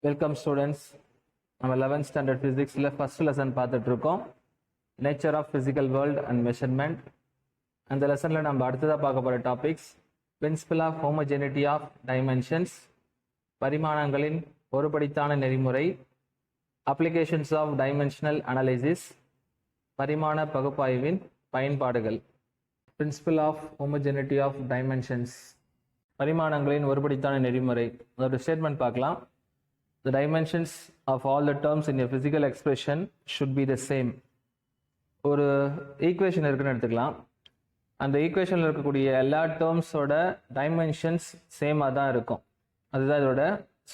Welcome students. நம்ம 11th standard ஃபிசிக்ஸில் first lesson பார்த்துட்டு இருக்கோம், nature of physical world and measurement. அந்த லெசனில் நம்ம அடுத்ததாக பார்க்க போகிற topics principle of homogeneity of dimensions, பரிமாணங்களின் ஒருபடித்தான நெறிமுறை, அப்ளிகேஷன்ஸ் ஆஃப் டைமென்ஷனல் அனலைசிஸ், பரிமாண பகுப்பாய்வின் பயன்பாடுகள். Principle of homogeneity of dimensions, பரிமாணங்களின் ஒருபடித்தான நெறிமுறை. அதோட ஸ்டேட்மெண்ட் பார்க்கலாம். The dimensions of all the terms in a physical expression should be the same. ஒரு ஈக்குவேஷன் இருக்குன்னு எடுத்துக்கலாம். அந்த ஈக்குவேஷனில் இருக்கக்கூடிய எல்லா டேர்ம்ஸோட டைமென்ஷன்ஸ் சேமாக தான் இருக்கும். அதுதான் இதோட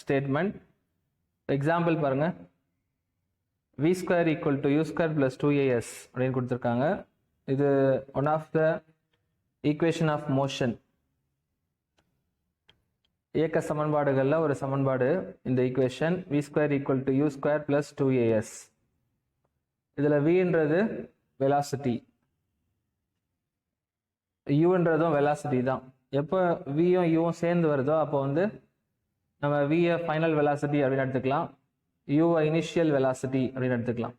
ஸ்டேட்மெண்ட். எக்ஸாம்பிள் பாருங்கள், v square equal to u square plus 2as அப்படின்னு கொடுத்துருக்காங்க. இது one of the equation of motion, இயக்க சமன்பாடுகளில் ஒரு சமன்பாடு இந்த equation. V square equal to u square plus 2as. இதில் வின்றது வெலாசிட்டி, யூன்றதும் வெலாசிட்டி தான். எப்போ வியும் யூவும் சேர்ந்து வருதோ அப்போ நம்ம வியை ஃபைனல் வெலாசிட்டி அப்படின்னு எடுத்துக்கலாம், யூவை இனிஷியல் வெலாசிட்டி அப்படின்னு எடுத்துக்கலாம்.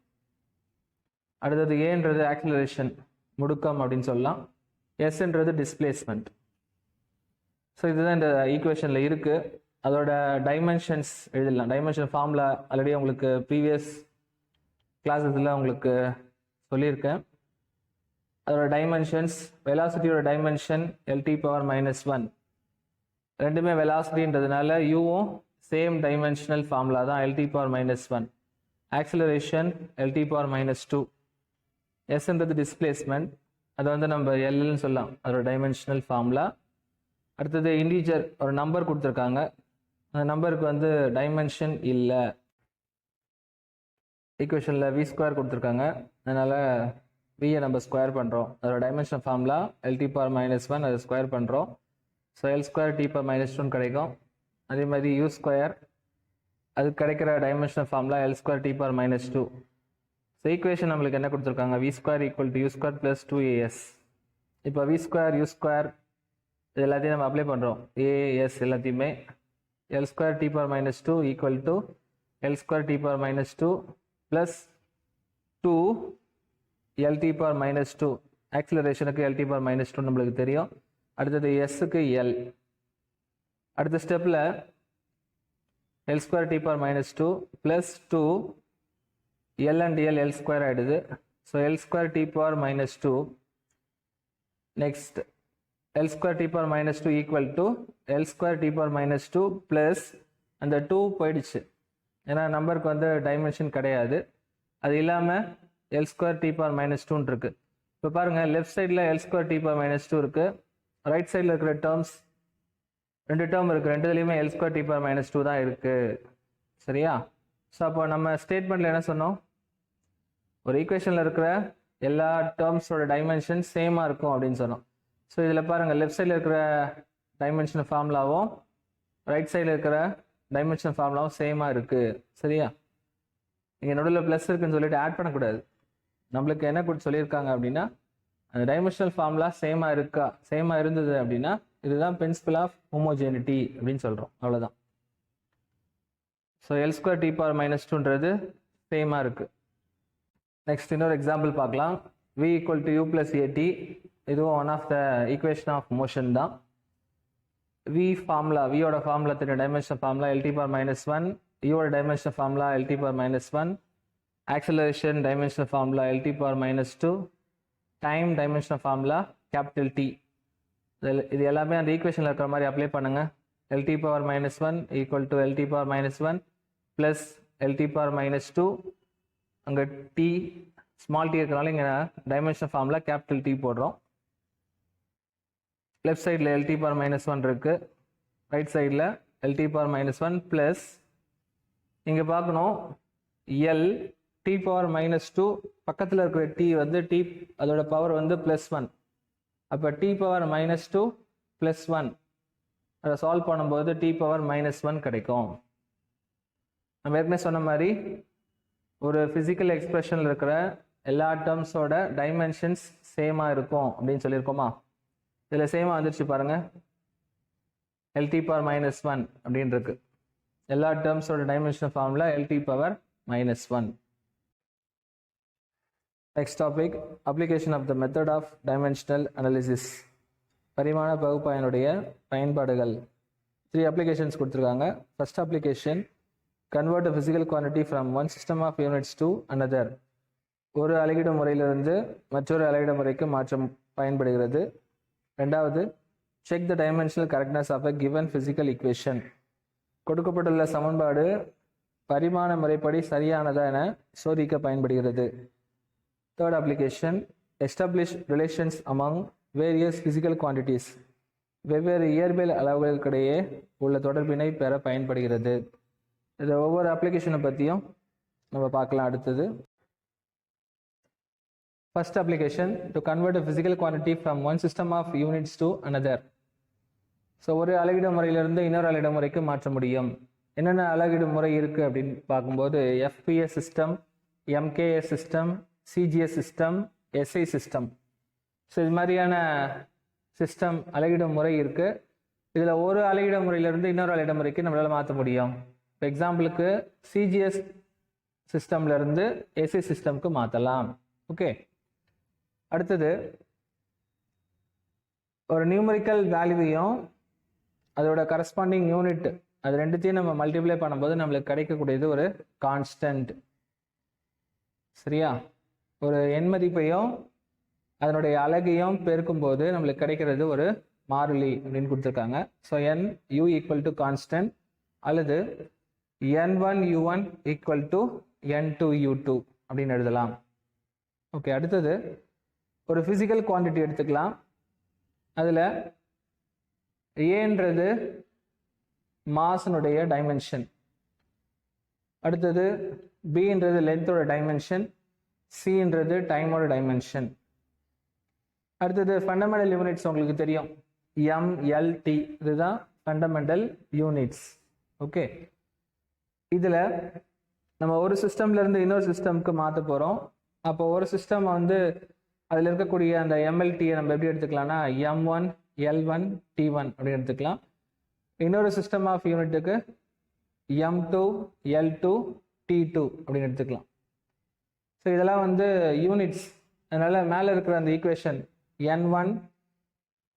அடுத்தது ஏன்றது ஆக்சிலரேஷன், முடுக்கம் அப்படின்னு சொல்லலாம். எஸ்ன்றது டிஸ்பிளேஸ்மெண்ட். ஸோ இதுதான் இந்த ஈக்குவேஷனில் இருக்குது. அதோட டைமென்ஷன்ஸ் எழுதலாம். டைமென்ஷன் ஃபார்மில் ஆல்ரெடி உங்களுக்கு ப்ரீவியஸ் கிளாஸஸில் உங்களுக்கு சொல்லியிருக்கேன். அதோட டைமென்ஷன்ஸ், வெலாசிட்டியோட டைமென்ஷன் LT⁻⁻1. ரெண்டுமே வெலாசிட்டின்றதுனால யூவும் சேம் டைமென்ஷனல் ஃபார்முலா தான், LT⁻⁻1. Acceleration LT⁻⁻2. எஸ்ன்றது டிஸ்பிளேஸ்மெண்ட், அதை நம்ம எல்னு சொல்லலாம், அதோட டைமென்ஷனல் ஃபார்முலா. அடுத்தது இன்டீஜர், ஒரு நம்பர் கொடுத்துருக்காங்க. அந்த நம்பருக்கு டைமென்ஷன் இல்லை. ஈக்குவேஷனில் வி ஸ்கொயர் கொடுத்துருக்காங்க, அதனால் வியை நம்ம ஸ்கொயர் பண்ணுறோம். அதோட டைமென்ஷன் ஃபார்முலா LT⁻⁻1, அதை ஸ்கொயர் பண்ணுறோம். ஸோ L² T⁻⁻2 கிடைக்கும். அதே மாதிரி யூ ஸ்கொயர், அது கிடைக்கிற dimension formula L² T⁻⁻2. So equation நம்மளுக்கு என்ன கொடுத்துருக்காங்க, v square equal to u square plus 2as. இப்போ வி ஸ்கொயர் யூ ஸ்கொயர் இது எல்லாத்தையும் நம்ம அப்ளை பண்ணுறோம், ஏஎஸ் எல்லாத்தையுமே. L² T⁻⁻2 equal to L² T⁻⁻2 plus 2 LT⁻⁻2. ஆக்சிலரேஷனுக்கு LT⁻⁻2 நம்மளுக்கு தெரியும். அடுத்தது எஸ்ஸுக்கு எல். அடுத்த ஸ்டெப்பில் L² T⁻⁻2 plus 2 L and L L² ஆகிடுது. So L² T⁻⁻2. Next L² T⁻⁻2 equal to L² T⁻⁻2 plus அந்த 2 போயிடுச்சு, ஏன்னா நம்பருக்கு டைமென்ஷன் கிடையாது. அது இல்லாமல் L² T⁻⁻2 இருக்கு. இப்போ பாருங்கள், லெஃப்ட் சைடில் L² T⁻⁻2 இருக்கு, ரைட் சைடில் இருக்கிற டேர்ம்ஸ் ரெண்டு டேர்ம் இருக்குது, ரெண்டுலேயுமே L² T⁻⁻2 தான் இருக்குது. சரியா? ஸோ அப்போ நம்ம ஸ்டேட்மெண்ட்டில் என்ன சொன்னோம், ஒரு ஈக்குவேஷனில் இருக்கிற எல்லா டேர்ம்ஸோட டைமென்ஷன் சேமாக இருக்கும் அப்படின்னு சொன்னோம். ஸோ இதில் பாருங்கள், லெஃப்ட் சைடில் இருக்கிற டைமென்ஷன் ஃபார்முலாவும் ரைட் சைடில் இருக்கிற டைமென்ஷன் ஃபார்முலாவும் சேமாக இருக்குது. சரியா? இங்கே நடுவில் ப்ளஸ் இருக்குன்னு சொல்லிட்டு ஆட் பண்ணக்கூடாது. நம்மளுக்கு என்ன கொடுத்து சொல்லியிருக்காங்க அப்படின்னா, அந்த டைமென்ஷனல் ஃபார்முலா சேமாக இருந்தது அப்படின்னா இதுதான் பிரின்சிபல் ஆஃப் ஹோமோஜெனிட்டி அப்படின்னு சொல்கிறோம். அவ்வளோதான். ஸோ L² T⁻⁻2ன்றது சேமாக இருக்குது. நெக்ஸ்ட் இன்னொரு எக்ஸாம்பிள் பார்க்கலாம். V equal to U plus AT. இதுவும் one of the equation of motion தான். வியோட ஃபார்முலா தெரியும், டைமென்ஷன் ஃபார்முலா LT⁻⁻1. யூவோட dimension formula LT⁻⁻1. Acceleration dimension formula LT⁻⁻2. Time dimension formula T. இது எல்லாமே அந்த ஈக்குவேஷனில் இருக்கிற மாதிரி அப்ளை பண்ணுங்க. LT⁻⁻1 equal to LT⁻⁻1 plus LT⁻⁻2. அங்கே T ஸ்மால் T இருக்கிறனால இங்கே டைமென்ஷன் ஃபார்முலா T போடுறோம். லெஃப்ட் சைடில் LT⁻⁻1 இருக்கு, ரைட் சைடில் LT⁻⁻1 ப்ளஸ் இங்கே பார்க்கணும் T⁻⁻2 பக்கத்தில் இருக்கிற T அதோட பவர் +1. அப்போ T⁻⁻2 +1 அதை சால்வ் பண்ணும்போது T⁻⁻1 கிடைக்கும். நம்ம ஏற்கனவே சொன்ன மாதிரி ஒரு ஃபிசிக்கல் எக்ஸ்பிரஷனில் இருக்கிற எல்லா டேர்ம்ஸோட டைமென்ஷன்ஸ் சேமாக இருக்கும் அப்படின்னு சொல்லியிருக்கோமா? இதில் சேமாக வந்துருச்சு பாருங்கள், LT⁻⁻1 அப்படின்னு இருக்கு. எல்லா டேர்ம்ஸோட dimensional formula LT power -1. Next topic application of the method of dimensional analysis. பரிமாண பகுப்பாய்வினுடைய பயன்பாடுகள். 3 அப்ளிகேஷன்ஸ் கொடுத்துருக்காங்க. First application convert physical quantity from one system of units to another. ஒரு அளவீடு முறையிலிருந்து மற்றொரு அளவீடு முறைக்கு மாற்றம் பயன்படுகிறது. ரெண்டாவது check the dimensional correctness of a given physical equation. கொடுக்கப்பட்டுள்ள சமன்பாடு பரிமாண முறைப்படி சரியானதா என சோதிக்க பயன்படுகிறது. Third application establish relations among various physical quantities. வெவ்வேறு இயற்பியல் அளவுகளுக்கிடையே உள்ள தொடர்பினை பெற பயன்படுகிறது. இது ஒவ்வொரு அப்ளிகேஷனை பற்றியும் நம்ம பார்க்கலாம். அடுத்தது first application to convert physical quantity from one system of units to another. So ஒரு அளவீடு முறையிலிருந்து இன்னொரு அளவீடு முறைக்கு மாற்ற முடியும். என்னென்ன அளவீடு முறை இருக்குது அப்படின்னு பார்க்கும்போது FPS system, MKS system, CGS system, SI system. So இது மாதிரியான சிஸ்டம் அளவீடு முறை இருக்குது. இதில் ஒரு அளவீடு முறையிலிருந்து இன்னொரு அளவீடு முறைக்கு நம்மளால் மாற்ற முடியும். இப்போ எக்ஸாம்பிளுக்கு CGS சிஸ்டம்லேருந்து SI சிஸ்டம்க்கு மாற்றலாம். ஓகே, அடுத்தது ஒரு நியூமரிக்கல் வேல்யூவையும் அதோட கரஸ்பாண்டிங் யூனிட் அது ரெண்டுத்தையும் நம்ம மல்டிப்ளை பண்ணும்போது நம்மளுக்கு கிடைக்கக்கூடியது ஒரு கான்ஸ்டன்ட். சரியா? ஒரு எண் மதிப்பையும் அதனுடைய அலகையும் பெருக்கும்போது நம்மளுக்கு கிடைக்கிறது ஒரு மாறிலி அப்படின்னு கொடுத்துருக்காங்க. So NU equal to constant அல்லது N1U1 ஈக்குவல் டு N2U2 அப்படின்னு எழுதலாம். ஓகே, அடுத்தது ஒரு ஃபிசிக்கல் குவான்டிட்டி எடுத்துக்கலாம். அதில் ஏன்றது மாஸினுடைய டைமென்ஷன், அடுத்தது பின்றது லென்த்தோட டைமென்ஷன், சின்றது டைமோட டைமென்ஷன். அடுத்தது ஃபண்டமெண்டல் யூனிட்ஸ் உங்களுக்கு தெரியும், MLT, இதுதான் ஃபண்டமெண்டல் யூனிட்ஸ். ஓகே, இதில் நம்ம ஒரு சிஸ்டம்லேருந்து இன்னொரு சிஸ்டம்க்கு மாற்ற போகிறோம். அப்போ ஒரு சிஸ்டம் வந்து அதில் இருக்கக்கூடிய அந்த MLTயை நம்ம எப்படி எடுத்துக்கலாம்னா M1 L1 T1 அப்படின்னு எடுத்துக்கலாம். இன்னொரு சிஸ்டம் ஆஃப் யூனிட்டுக்கு M2 L2 T2 அப்படின்னு எடுத்துக்கலாம். ஸோ இதெல்லாம் வந்து யூனிட்ஸ். அதனால் மேலே இருக்கிற அந்த ஈக்குவேஷன் N1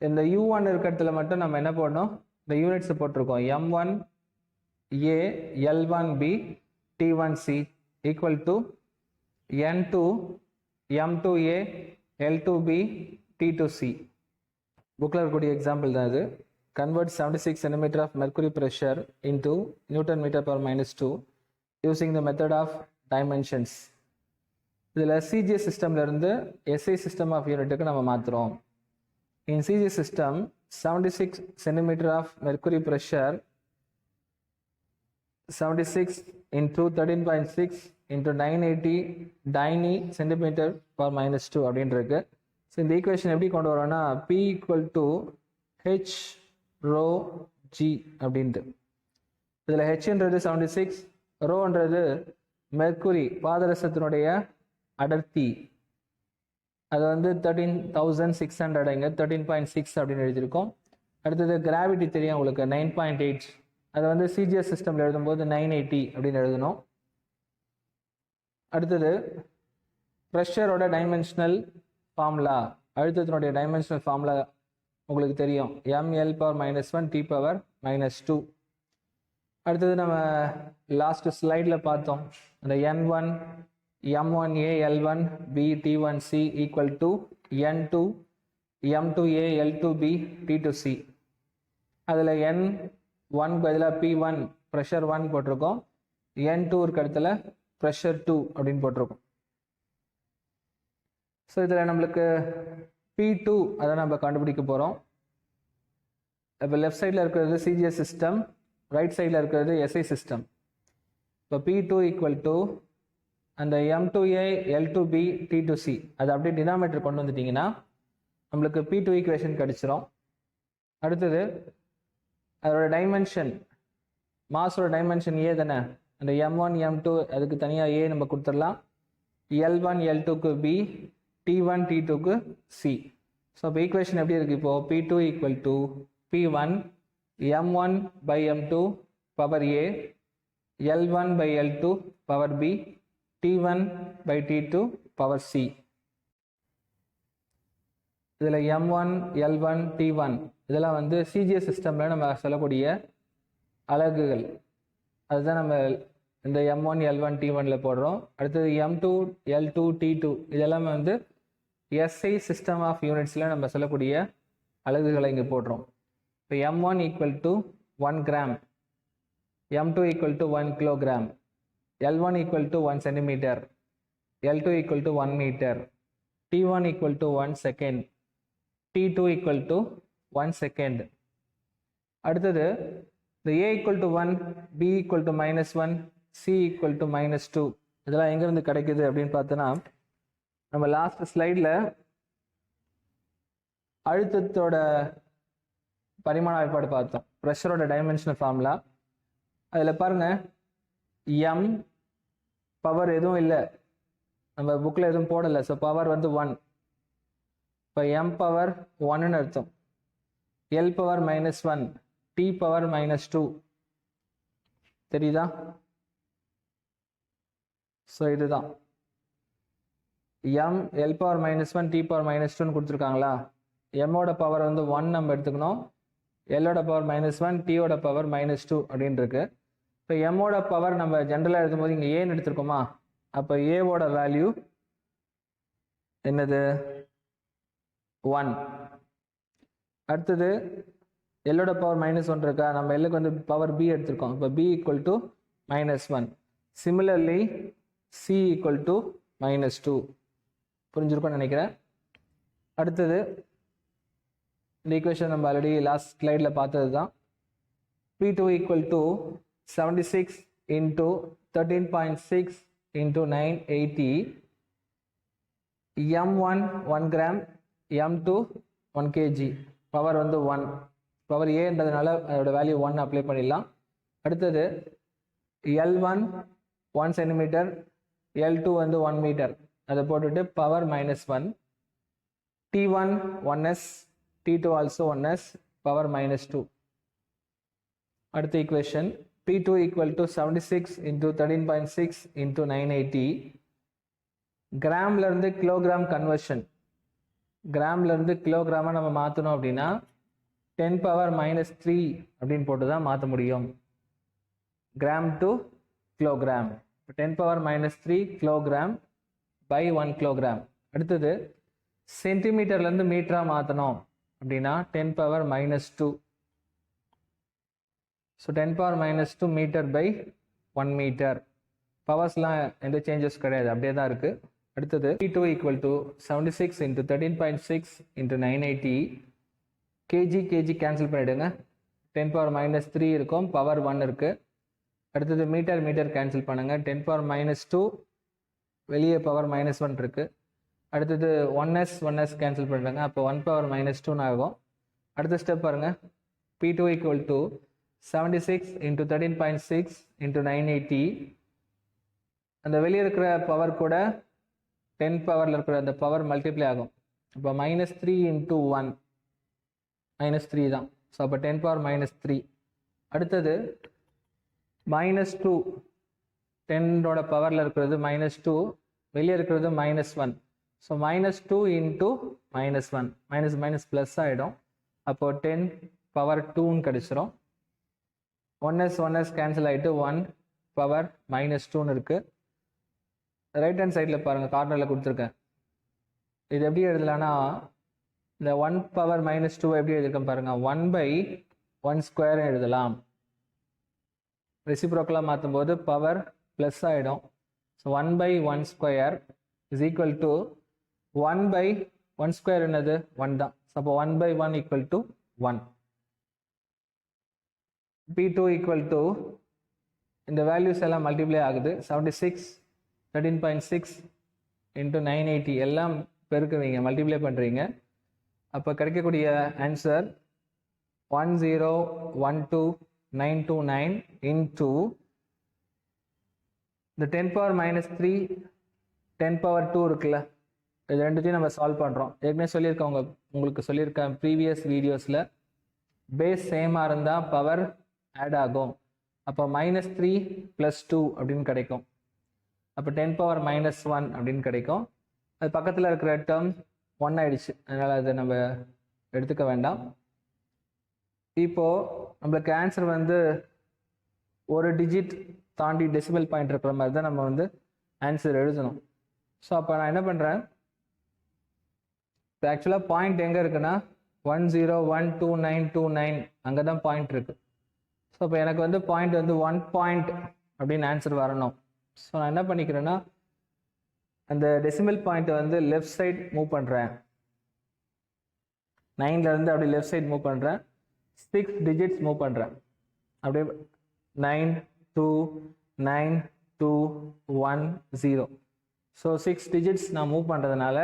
இந்த U1 இருக்கிறதுல மட்டும் நம்ம என்ன போடணும், இந்த யூனிட்ஸை போட்டிருக்கோம். M1 A L1 B T1 C equal to N2 M2 A L2 B T2 C. புக்கில் இருக்கக்கூடிய எக்ஸாம்பிள் தான் இது. Convert 76 cm of mercury pressure into Newton meter per -2 using the method of dimensions. இதில் CGS சிஸ்டம்லேருந்து SI சிஸ்டம் ஆஃப் யூனிட்டுக்கு நம்ம மாற்றுறோம். இன் CGS system 76 cm of mercury pressure 76 into 13.6 into 980 dyne centimeter per -2 அப்படின்னு இருக்கு. So இந்த equation எப்படி கொண்டு வரோம்னா P equal to H rho G அப்படின்ட்டு. இதில் Hன்றது 76, ரோன்றது மெர்க்குரி பாதரசத்தினுடைய அடர்த்தி, அது வந்து 13,600, இங்கே 13.6 அப்படின்னு எழுதியிருக்கோம். அடுத்தது கிராவிட்டி தெரியும் உங்களுக்கு 9.8, அதை வந்து CGS சிஸ்டமில் எழுதும்போது 980 அப்படின்னு எழுதணும். அடுத்தது ப்ரெஷரோட டைமென்ஷனல் ஃபார்முலா, அழுத்தத்தினுடைய டைமென்ஷனல் ஃபார்முலா உங்களுக்கு தெரியும், ML பவர் -1 T பவர் -2. அடுத்தது நம்ம லாஸ்ட் ஸ்லைடில் பார்த்தோம், அந்த N1 M1A L1 B T1 C equal to N2 M2A L2 B T2 C. அதில் N1 பதிலாக P1 ப்ரெஷர் 1 போட்டிருக்கோம், N2 இருக்க இடத்துல ப்ரெஷர் 2 அப்படின்னு போட்டிருக்கோம். ஸோ இதில் நம்மளுக்கு P2 அதை நம்ம கண்டுபிடிக்க போகிறோம். இப்போ லெஃப்ட் சைடில் இருக்கிறது CGS சிஸ்டம், ரைட் சைடில் இருக்கிறது SI சிஸ்டம். இப்போ P2 ஈக்குவல் டு அந்த M2A L2B T2C, அதை அப்படியே டினாமினேட்டர் கொண்டு வந்துட்டிங்கன்னா நம்மளுக்கு P2 ஈக்குவேஷன் கிடச்சிரும். அடுத்தது அதோட டைமென்ஷன், மாஸோட டைமென்ஷன் A தானே, அந்த M1 M2 அதுக்கு தனியாக A நம்ம கொடுத்துடலாம், L1 L2க்கு B, T1 T2க்கு C. So இப்போ ஈக்குவேஷன் எப்படி இருக்குது, இப்போது P2 equal to P1 M1 by M2 power A L1 by L2 power B, T1 by T2 power C. இதில் M1, L1, T1 இதெல்லாம் வந்து சிஜிஎஸ் சிஸ்டமில் நம்ம சொல்லக்கூடிய அலகுகள். அதுதான் நம்ம இந்த M1, L1, T1ல போடுறோம். அடுத்தது M2, L2, T2 இதெல்லாமே வந்து SI சிஸ்டம் ஆஃப் யூனிட்ஸில் நம்ம சொல்லக்கூடிய அலகுகளை இங்கே போடுறோம். இப்போ M1 equal to 1 gram, M2 equal to 1 kilogram, L1 equal to 1 centimetre, L2 equal to 1 metre, T1 equal to 1 second, T2 equal to 1 second. அடுத்தது இந்த A equal to 1, B equal to -1, C equal to -2 இதெல்லாம் எங்கேருந்து கிடைக்குது அப்படின்னு பார்த்தோன்னா, நம்ம last ஸ்லைடில் அழுத்தத்தோட பரிமாண வாய்ப்பாடு பார்த்தோம், ப்ரெஷரோட டைமென்ஷனல் ஃபார்முலா. அதில் பாருங்கள், M பவர் எதுவும் இல்லை, நம்ம புக்கில் எதுவும் போடலை, ஸோ பவர் வந்து 1. இப்போ M பவர் 1ன்னு அர்த்தம். L பவர் -1, T பவர் -2 தெரியுதா? ஸோ இதுதான் M L power -1, T power -2ன்னு கொடுத்துருக்காங்களா. எம்மோட பவர் வந்து 1 நம்ம எடுத்துக்கணும், எல்லோட பவர் -1, Tயோட பவர் -2 அப்படின்னு இருக்கு. இப்போ எம்மோட பவர் நம்ம ஜென்ரலாக எழுதும்போது இங்கே ஏன்னு எடுத்துருக்கோமா, அப்போ ஏவோட வேல்யூ என்னது 1. அடுத்தது எல்லோட பவர் -1 இருக்கா, நம்ம எல்லுக்கு வந்து பவர் B எடுத்திருக்கோம், இப்போ B equal to -1. Similarly C equal to -2. புரிஞ்சிருக்கும்னு நினைக்கிறேன். அடுத்தது இந்த ஈக்குவேஷன் நம்ம ஆல்ரெடி லாஸ்ட் ஸ்லைடில் பார்த்தது தான். P2 equal to 76 into 13.6 into 980, M1 1 gram, M2 1 kg, power வந்து 1, பவர் ஏன்றதுனால அதோட வேல்யூ 1 அப்ளை பண்ணிடலாம். அடுத்தது L1 1 சென்டிமீட்டர், L2 வந்து 1 மீட்டர், அதை போட்டுட்டு power -1, T1 1s, T2 also 1s, power -2. அடுத்த equation P2 equal to 76 into 13.6 into 980, கிராம்லேருந்து கிலோகிராம் கன்வர்ஷன், கிராம்லேருந்து கிலோகிராமாக நம்ம மாற்றணும் அப்படின்னா 10 பவர் -3 அப்படின்னு போட்டு தான் மாற்ற முடியும். Gram to kilogram, 10 power -3 kilogram by 1 kilogram. அடுத்தது சென்டிமீட்டர்லேருந்து மீட்டராக மாற்றணும் அப்படின்னா 10 power -2. So 10 power -2 metre by 1 metre. பவர்ஸ்லாம் எந்த சேஞ்சஸ் கிடையாது, அப்படியே தான் இருக்குது. அடுத்தது P2 equal to 76 into 13.6 into 980, kg cancel பண்ணிவிடுங்க, 10 பவர் -3 இருக்கும், பவர் 1 இருக்குது. அடுத்தது மீட்டர் கேன்சல் பண்ணுங்கள், 10 பவர் -2 வெளியே பவர் -1 இருக்குது. அடுத்தது 1s கேன்சல் பண்ணிடுங்க, அப்போ 1 பவர் -2 ஆகும். அடுத்த ஸ்டெப் பாருங்கள், P2 equal to 76 into 13.6 into 980, அந்த வெளியே இருக்கிற பவர் கூட 10 பவரில் இருக்கிற அந்த பவர் மல்டிப்ளை ஆகும். இப்போ -3 இன்ட்டு 1 -3 தான், ஸோ அப்போ 10 பவர் -3. அடுத்தது -2, 10ஓட பவரில் இருக்கிறது -2, வெளியே இருக்கிறது -1, ஸோ -2 இன்ட்டு -1, மைனஸ் ப்ளஸ் ஆகிடும், அப்போது 10 பவர் 2ன்னு கிடச்சிரும். 1s கேன்சல் ஆகிட்டு 1 பவர் -2ன்னு இருக்குது. ரைட் ஹேண்ட் சைடில் பாருங்கள், கார்னரில் கொடுத்துருக்கேன். இது எப்படி எழுதலான்னா, இந்த 1 பவர் -2 எப்படி எழுதிருக்கேன் பாருங்கள், 1/1² எழுதலாம். ரெசிப்ரோக்கலாக மாற்றும் போது பவர் ப்ளஸ் ஆகிடும். ஸோ 1/1² இஸ் ஈக்குவல் டு 1/1² என்னது 1 தான். அப்போ 1/1 equal to 1. P2 equal to இந்த வேல்யூஸ் எல்லாம் மல்டிப்ளை ஆகுது, 76 13.6 இன்ட்டு 980 எல்லாம் பெருக்குவீங்க, மல்டிப்ளை பண்ணுறீங்க. அப்போ கிடைக்கக்கூடிய ஆன்சர் 1012929 இன்ட்டு இந்த 10 பவர் -3 10 பவர் 2 இருக்குல்ல, இது ரெண்டுத்தையும் நம்ம சால்வ் பண்ணுறோம். ஏற்கனவே சொல்லியிருக்கோம், உங்களுக்கு சொல்லியிருக்கேன் ப்ரீவியஸ் வீடியோஸில், பேஸ் சேமாக இருந்தால் பவர் ஆட் ஆகும். அப்போ -3 + 2 அப்படின்னு கிடைக்கும். அப்போ 10⁻⁻1 அப்படின்னு கிடைக்கும். அது பக்கத்தில் இருக்கிற டேர்ம் 1 ஆயிடுச்சு, அதனால் அதை நம்ம எடுத்துக்க வேண்டாம். இப்போது நம்மளுக்கு ஆன்சர் வந்து ஒரு டிஜிட் தாண்டி டெசிமல் பாயிண்ட் இருக்கிற மாதிரி தான் நம்ம வந்து ஆன்சர் எழுதணும். ஸோ அப்போ நான் என்ன பண்ணுறேன், இப்போ ஆக்சுவலாக பாயிண்ட் எங்கே இருக்குன்னா 101292 அங்கே தான் பாயிண்ட் இருக்குது. ஸோ இப்போ எனக்கு வந்து பாயிண்ட் வந்து 1 பாயிண்ட் அப்படின்னு ஆன்சர் வரணும். ஸோ நான் என்ன பண்ணிக்கிறேன்னா, அந்த டெசிமல் பாயிண்ட்டை வந்து லெஃப்ட் சைட் மூவ் பண்ணுறேன். 9லேருந்து அப்படி லெஃப்ட் சைட் மூவ் பண்ணுறேன். 6 டிஜிட்ஸ் மூவ் பண்ணுறேன். அப்படியே 9 2 9 2 1 0. ஸோ 6 டிஜிட்ஸ் நான் மூவ் பண்ணுறதுனால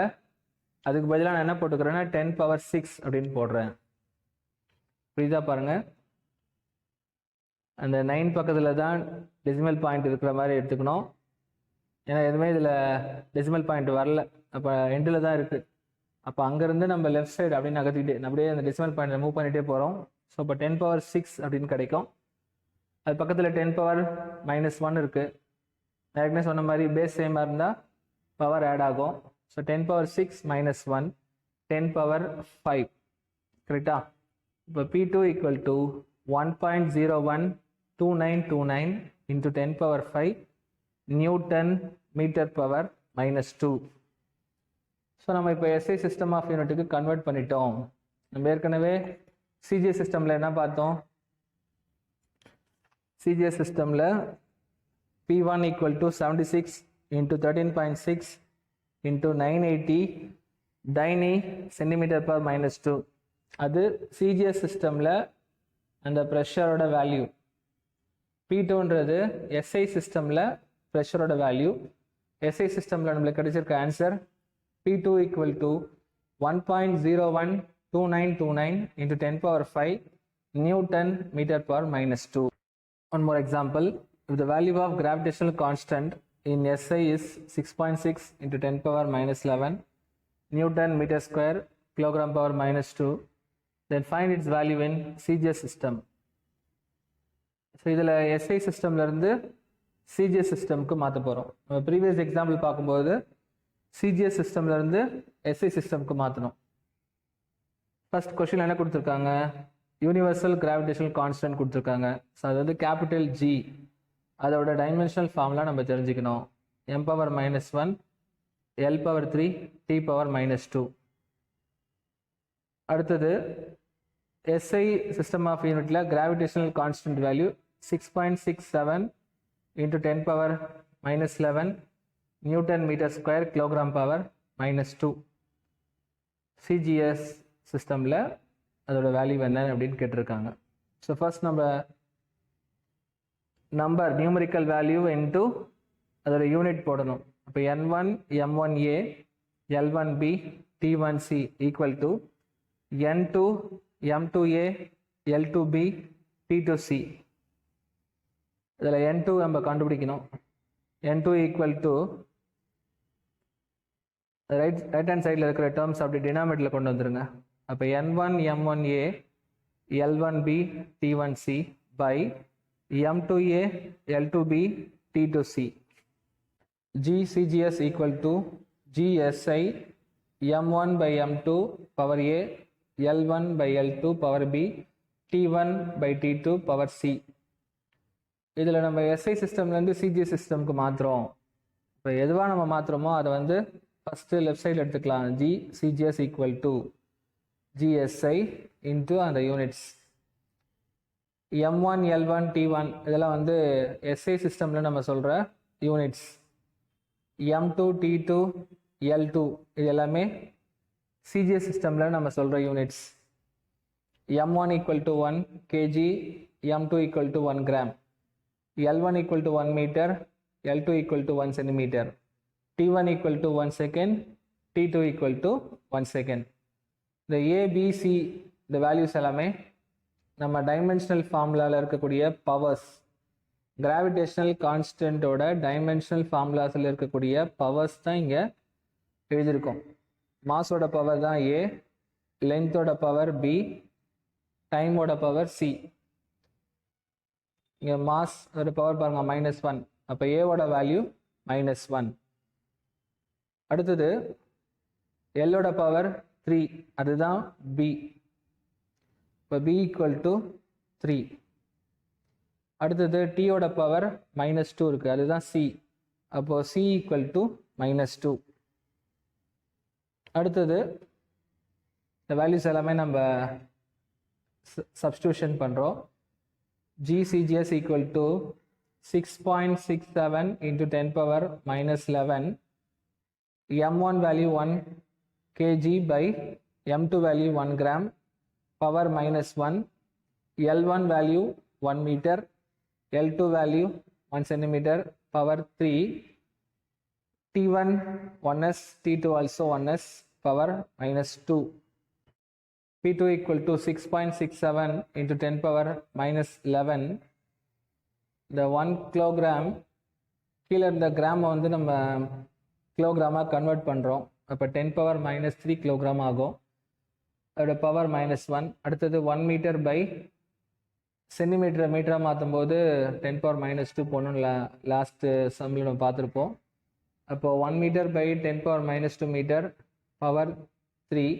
அதுக்கு பதிலாக நான் என்ன போட்டுக்கிறேன்னா 10⁻6 அப்படின்னு போடுறேன். புரியுதா பாருங்கள், அந்த 9 பக்கத்தில் தான் டெசிமல் பாயிண்ட் இருக்கிற மாதிரி எடுத்துக்கணும். ஏன்னா எதுவுமே இதில் டெசிமல் பாயிண்ட் வரல, அப்போ எண்டில் தான் இருக்குது. அப்போ அங்கேருந்து நம்ம லெஃப்ட் சைடு அப்படின்னு நகர்த்திக்கிட்டே அப்படியே அந்த டெசிமல் பாயிண்ட் மூவ் பண்ணிகிட்டே போகிறோம். ஸோ இப்போ 10⁻6 அப்படின்னு கிடைக்கும். அது பக்கத்தில் 10⁻−1 இருக்குது. நான் ஏற்கனவே சொன்ன மாதிரி பேஸ் சேமாக இருந்தால் பவர் ஆட் ஆகும். ஸோ 10⁻6 - 1 10⁻5 கரெக்டா. இப்போ P2 = 1.012929 × 10⁻5 newton metre power -2. So நம்ம இப்போ எஸ்ஐ சிஸ்டம் ஆஃப் யூனிட்டுக்கு கன்வெர்ட் பண்ணிட்டோம். நம்ம ஏற்கனவே சிஜிஎஸ் சிஸ்டமில் என்ன பார்த்தோம், சிஜிஎஸ் சிஸ்டமில் P1 = 76 × 13.6 × 980 டைனி சென்டிமீட்டர் பர் -2. அது சிஜிஎஸ் சிஸ்டமில் அந்த ப்ரெஷரோட வேல்யூ. P2ன்றது எஸ்ஐ சிஸ்டமில் ப்ரெஷரோட வேல்யூ. எஸ்ஐ சிஸ்டமில் நம்மளுக்கு கிடைச்சிருக்க answer P2 = 1.012929 × 10⁻5 newton metre power -2. One more example. If the value of gravitational constant in SI is 6.6 × 10⁻11 Newton meter square kilogram power -2, then find its value in CGS system. So இதில் SI சிஸ்டம்லேருந்து CGS சிஸ்டம்க்கு மாற்ற போகிறோம். நம்ம previous example பார்க்கும்போது CGS சிஸ்டம்லேருந்து SI சிஸ்டம்க்கு மாற்றணும். ஃபர்ஸ்ட் கொஸ்டின் என்ன கொடுத்துருக்காங்க, யூனிவர்சல் கிராவிடேஷனல் கான்ஸ்டன்ட் கொடுத்துருக்காங்க. ஸோ அது வந்து கேபிட்டல் G. அதோட டைமென்ஷனல் ஃபார்முலா நம்ம தெரிஞ்சுக்கணும். m⁻−1 L⁻3 T⁻−2. அடுத்தது எஸ்ஐ சிஸ்டம் ஆஃப் யூனிட்ல gravitational constant value 6.67 × 10⁻−11 newton metre square kilogram power -2. CGS சிஸ்டமில் அதோட வேல்யூ என்ன அப்படின்னு கேட்டிருக்காங்க. ஸோ ஃபர்ஸ்ட் நம்ம நம்பர் நியூமரிக்கல் வேல்யூ இன்ட்டு அதோட யூனிட் போடணும். அப்போ N1 M1A L1B T1C = N2 M2A L2B T2C. இதில் N2 நம்ம கண்டுபிடிக்கணும். N2 = ரைட் ஹேண்ட் சைடில் இருக்கிற டேர்ம்ஸ் அப்படி டினாமினேட்டரில் கொண்டு வந்துருங்க. அப்போ N1 M1A L1B T1C by M2A L2B T2C. GCGS = GSI M1 by M2 power A L1 by L2 power B T1 by T2 power C. இதில் நம்ம எஸ்ஐ சிஸ்டம்லேருந்து சிஜிஎஸ் சிஸ்டம்க்கு மாற்றுறோம். இப்போ எதுவாக நம்ம மாற்றுறோமோ அதை வந்து ஃபஸ்ட்டு லெஃப்ட் சைடில் எடுத்துக்கலாம். GCGS = GSI இன்ட்டு அந்த யூனிட்ஸ். M1 L1 T1 இதெல்லாம் வந்து எஸ்ஐ சிஸ்டமில் நம்ம சொல்கிற யூனிட்ஸ். M2 T2 L2 இது எல்லாமே சிஜிஎஸ் சிஸ்டமில் நம்ம சொல்கிற units. M1 = 1 kg, M2 = 1 gram, L1 = 1 meter, L2 = 1 centimeter, T1 = 1 second, T2 = 1 second. இந்த ABC இந்த வேல்யூஸ் எல்லாமே நம்ம டைமென்ஷனல் ஃபார்முலாவில் இருக்கக்கூடிய பவர்ஸ், கிராவிடேஷனல் கான்ஸ்டன்ட்டோட டைமென்ஷனல் ஃபார்முலாஸில் இருக்கக்கூடிய பவர்ஸ் தான் இங்கே எழுதியிருக்கோம். மாஸோட பவர் தான் A, லென்த்தோட பவர் B, டைமோட பவர் C. இங்கே மாஸ் ஒரு பவர் பாருங்கள் -1. அப்போ ஏவோட வேல்யூ -1. அடுத்தது எல்லோட பவர் 3, அதுதான் பி. இப்போ பி ஈக்குவல் டு 3. அடுத்தது டீயோட பவர் -2 இருக்குது, அதுதான் சி. அப்போது சி ஈக்குவல் டு -2. அடுத்தது இந்த வேல்யூஸ் எல்லாமே நம்ம சப்ஸ்டியூஷன் பண்ணுறோம். GCGS equal to 6.67 into 10 power -11. M1 value 1 kg by M2 value 1 gram, power -1. L1 value 1 meter, L2 value 1 centimeter, power 3. T1 1s, T2 also 1s, power -2. P2 equal to 6.67 into 10 power -11. The 1 kilogram, கீழே இந்த கிராமை வந்து நம்ம கிலோகிராமாக convert பண்ணுறோம். அப்போ 10 power -3 kilogram ஆகும். அதோட power -1. அடுத்தது 1 metre by சென்டிமீட்டரை மீட்டராக மாற்றும் போது 10 பவர் -2 போகணும். லாஸ்ட்டு சம்மில் நம்ம பார்த்துருப்போம். அப்போது 1 metre by 10 power -2 metre, power 3.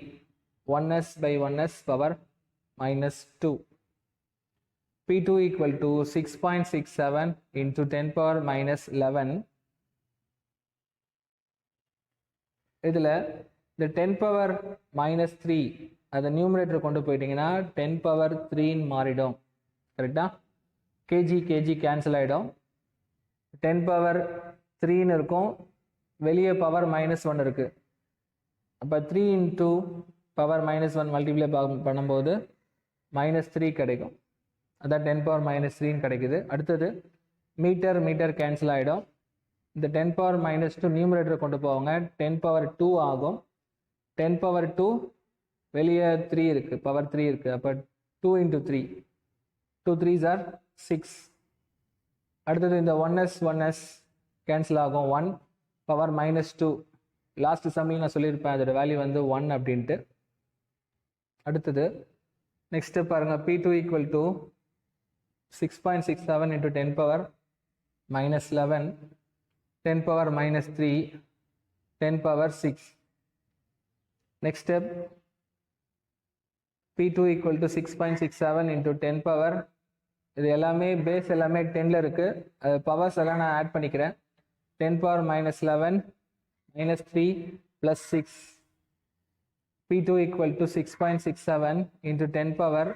1s by 1s, power -2. P2 equal to 6.67 into 10 power -11. இதில் இந்த 10 power -3 அதை நியூமரேட்டர் கொண்டு போயிட்டீங்கன்னா 10 power 3 மாறிடும். கரெக்டாக கேஜி கேன்சல் ஆகிடும். 10 power 3 இருக்கும், வெளியே பவர் -1 இருக்குது. அப்போ 3 into பவர் -1 மல்டிப்ளை பண்ணும்போது -3 கிடைக்கும். அதான் 10 பவர் -3 கிடைக்குது. அடுத்தது மீட்டர் கேன்சல் ஆகிடும். இந்த 10 பவர் -2 நியூமரேட்டர் கொண்டு போவாங்க, 10 பவர் 2 ஆகும். 10 பவர் 2 வெளியே 3 இருக்குது, பவர் 3 இருக்குது. அப்போ 2 into 3, 2 3s are 6. அடுத்தது இந்த 1s கேன்சல் ஆகும். 1 பவர் -2. லாஸ்ட் சம்மில் நான் சொல்லியிருப்பேன் அதோட வேல்யூ வந்து 1 அப்படின்ட்டு. அடுத்தது நெக்ஸ்ட்டு பாருங்கள், P2 equal to 6.67 into 10 power -11, 10 power -3, 10 power 6. Next step, P2 equal to 6.67 into 10 power, இது எல்லாமே பேஸ் எல்லாமே 10ல் இருக்குது. அது பவர்ஸ் எல்லாம் நான் ஆட் பண்ணிக்கிறேன். 10 power -11, -3 + 6. P2 equal to 6.67 into 10 power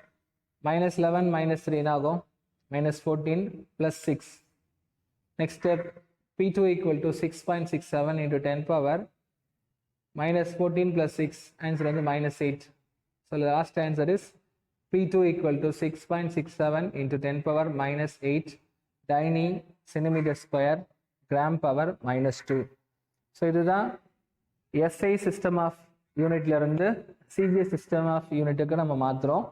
-11 -3 ஆகும், -14 + 6. Next step, P2 equal to 6.67 into 10 power -14 + 6, answer வந்து -8. So the last answer is P2 equal to 6.67 into 10 power -8 dyne centimeter square gram power -2. So இதுதான் SI system of யூனிட்ல இருந்து CGS system of யூனிட்டுக்கு நம்ம மாற்றுறோம்.